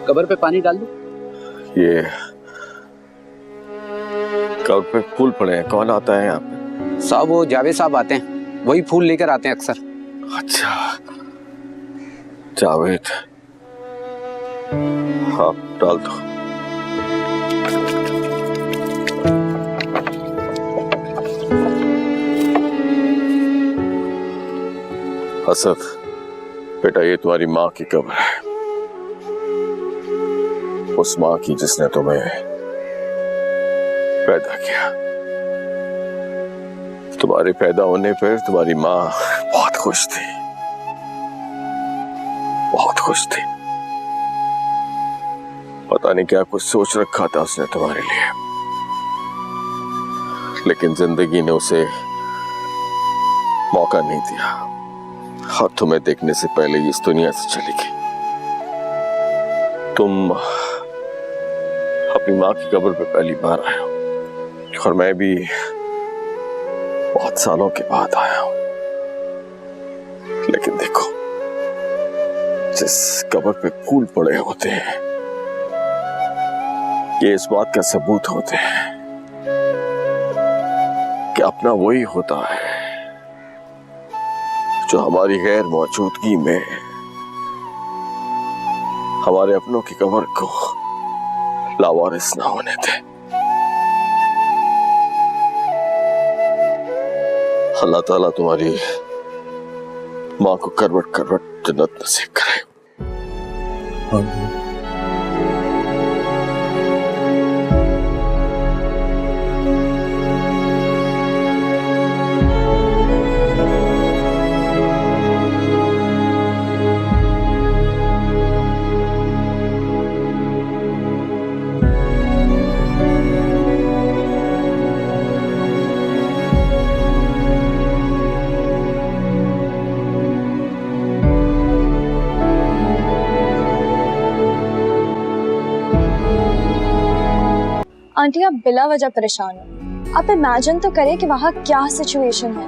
कब्र पे पानी डाल दो। ये कब्र पे फूल पड़े हैं, कौन आता है यहाँ पे? साहब वो जावेद साहब आते हैं, वही फूल लेकर आते हैं अक्सर। अच्छा जावेद, हाँ डाल दो। असद बेटा, ये तुम्हारी माँ की कब्र है, उस माँ की जिसने तुम्हें पैदा किया। तुम्हारे पैदा होने पर तुम्हारी माँ बहुत खुश थी, बहुत खुश थी। पता नहीं क्या कुछ सोच रखा था उसने तुम्हारे लिए, लेकिन जिंदगी ने उसे मौका नहीं दिया और तुम्हें देखने से पहले ही इस दुनिया से चली गई। तुम अपनी माँ की कब्र पे पहली बार आए हो और मैं भी बहुत सालों के बाद आया हूं, लेकिन देखो जिस कब्र पे फूल पड़े होते हैं ये इस बात का सबूत होते हैं कि अपना वही होता है जो हमारी गैर मौजूदगी में हमारे अपनों की कब्र को लावारिस ना होने दे। अल्लाह ताला तुम्हारी माँ को करवट करवट जन्नत नसीब करे। आंटी आप बिला वजह परेशान हो। आप इमेजिन तो करें कि वहाँ क्या सिचुएशन है।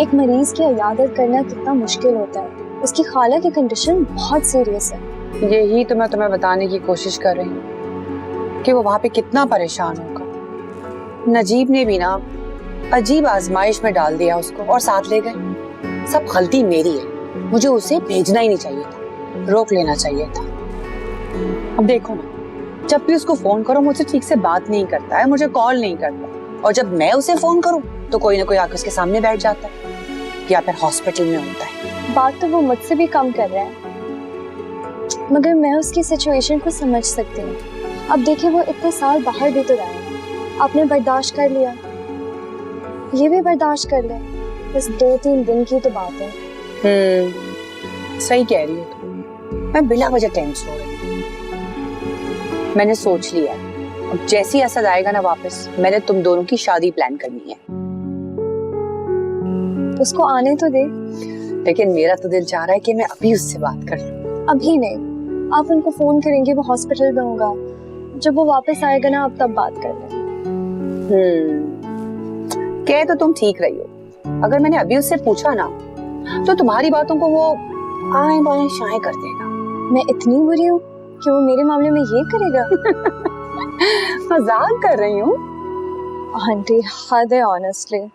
एक मरीज की इयादत करना कितना मुश्किल होता है, उसकी खाला की कंडीशन बहुत सीरियस है। यही तो मैं तुम्हें बताने की कोशिश कर रही हूँ कि वो वहाँ पे कितना परेशान होगा। नजीब ने भी ना अजीब आजमाइश में डाल दिया उसको और साथ ले गए। सब गलती मेरी है, मुझे उसे भेजना ही नहीं चाहिए था, रोक लेना चाहिए था। अब देखो ना, जब भी उसको फोन करो मुझसे ठीक से बात नहीं करता है, मुझे कॉल नहीं करता, और जब मैं उसे फोन करूं तो कोई ना कोई आकर उसके सामने बैठ जाता है या फिर हॉस्पिटल में होता है। बात तो वो मुझसे भी कम कर रहा है, मगर मैं उसकी सिचुएशन को समझ सकती हूँ। अब देखिए वो इतने साल बाहर भी तो रहा है, आपने बर्दाश्त कर लिया, ये भी बर्दाश्त कर ले, बस 2-3 दिन की तो बात है। सही कह रही हो तुम, मैं बिना वजह टेंस हो रही हूँ। मैंने सोच लिया है, अब जैसी असद आएगा ना वापस, मैंने तुम दोनों की शादी प्लान करनी है। उसको आने तो दे। लेकिन मेरा तो दिल चाह रहा है कि मैं अभी उससे बात कर लूं। अभी नहीं, आप उनको फोन करेंगे, वो हॉस्पिटल में होगा, जब वो वापस आएगा ना आप तब बात कर लें। कह तो तुम ठीक रही हो, अगर मैंने अभी उससे पूछा ना तो तुम्हारी बातों को वो आए बाएं शाएं कर देगा। मैं इतनी बुरी हूँ कि वो मेरे मामले में ये करेगा? मजाक कर रही हूँ आंटी, हद है honestly.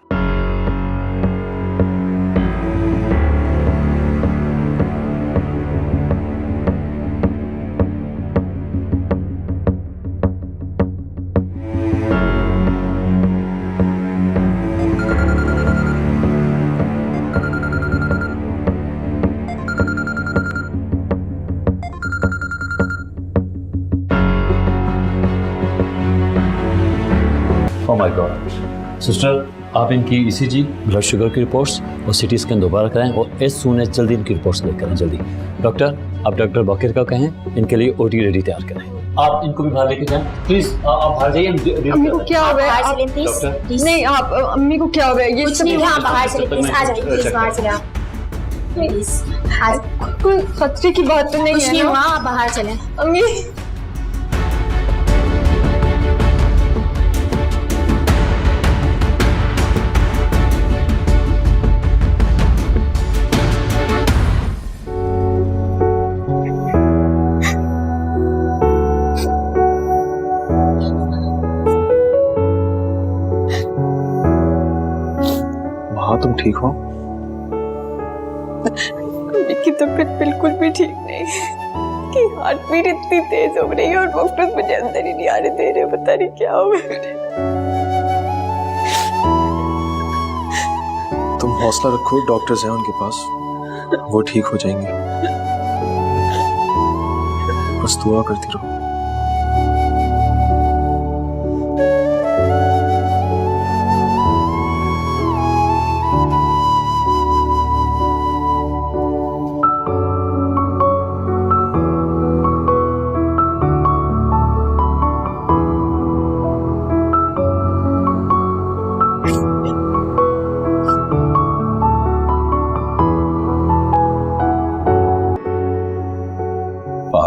Oh my God. Sister, आप इनकी ईसीजी, ब्लड शुगर की रिपोर्ट्स और सीटी स्कैन दोबारा कराएं और एज सून एज जल्दी इनकी रिपोर्ट्स लेकर आएं जल्दी। डॉक्टर, आप डॉक्टर बकीर का कहें इनके लिए ओटी रेडी तैयार करें। आप इनको भी बाहर लेके जाएं प्लीज। आप बाहर जाइए। अम्मी को क्या हो गया? नहीं, आप अम्मी को क्या हो गया? ये कुछ नहीं, हाँ बाहर चले प्लीज, आ जाइए प्लीज, बाहर चले आप प्लीज। कोई खतरे की बात तो नहीं है? कुछ नहीं हुआ, आप बाहर चले। अम्मी तुम ठीक हो? की तबीयत बिल्कुल भी ठीक नहीं, कि हार्ट बीट इतनी तेज हो रही है और डॉक्टर मुझे अंदर ही नहीं आने दे रहे, पता नहीं क्या हो गया। तुम हौसला रखो, डॉक्टर्स हैं उनके पास, वो ठीक हो जाएंगे। बस दुआ करती रहो।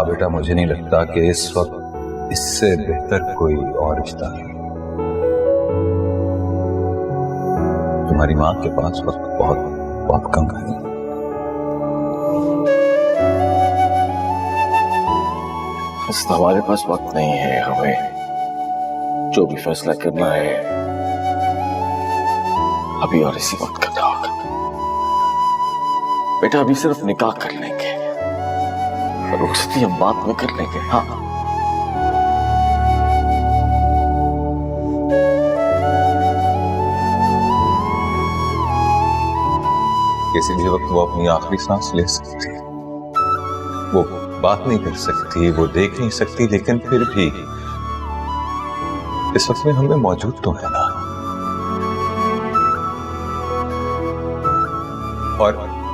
बेटा, मुझे नहीं लगता कि इस वक्त इससे बेहतर कोई और रिश्ता है। तुम्हारी मां के पास वक्त बहुत बहुत कम है। हमारे पास वक्त नहीं है, हमें जो भी फैसला करना है अभी और इसी वक्त करना होगा। बेटा अभी सिर्फ निकाह कर लेंगे, रुखसती हम बात में कर लेंगे। हाँ किसी भी वक्त वो अपनी आखिरी सांस ले सकती है, वो बात नहीं कर सकती, वो देख नहीं सकती, लेकिन फिर भी इस वक्त में हमें मौजूद तो है ना। और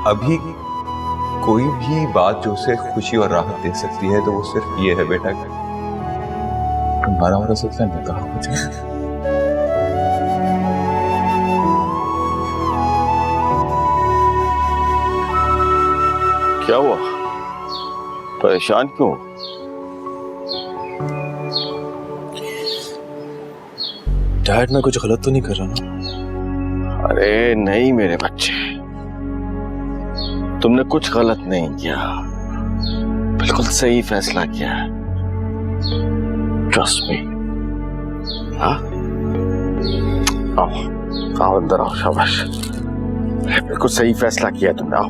अभी कोई भी बात जो उसे खुशी और राहत दे सकती है तो वो सिर्फ ये है बेटा, तुम्हारा और असद का निकाह हो जाए। क्या हुआ, परेशान क्यों? डैड मैं कुछ गलत तो नहीं कर रहा ना? अरे नहीं मेरे बच्चे, तुमने कुछ गलत नहीं किया, बिल्कुल सही फैसला किया है। Trust me. हाँ आओ आओ अंदर आओ, शाबाश, बिल्कुल सही फैसला किया तुमने। आओ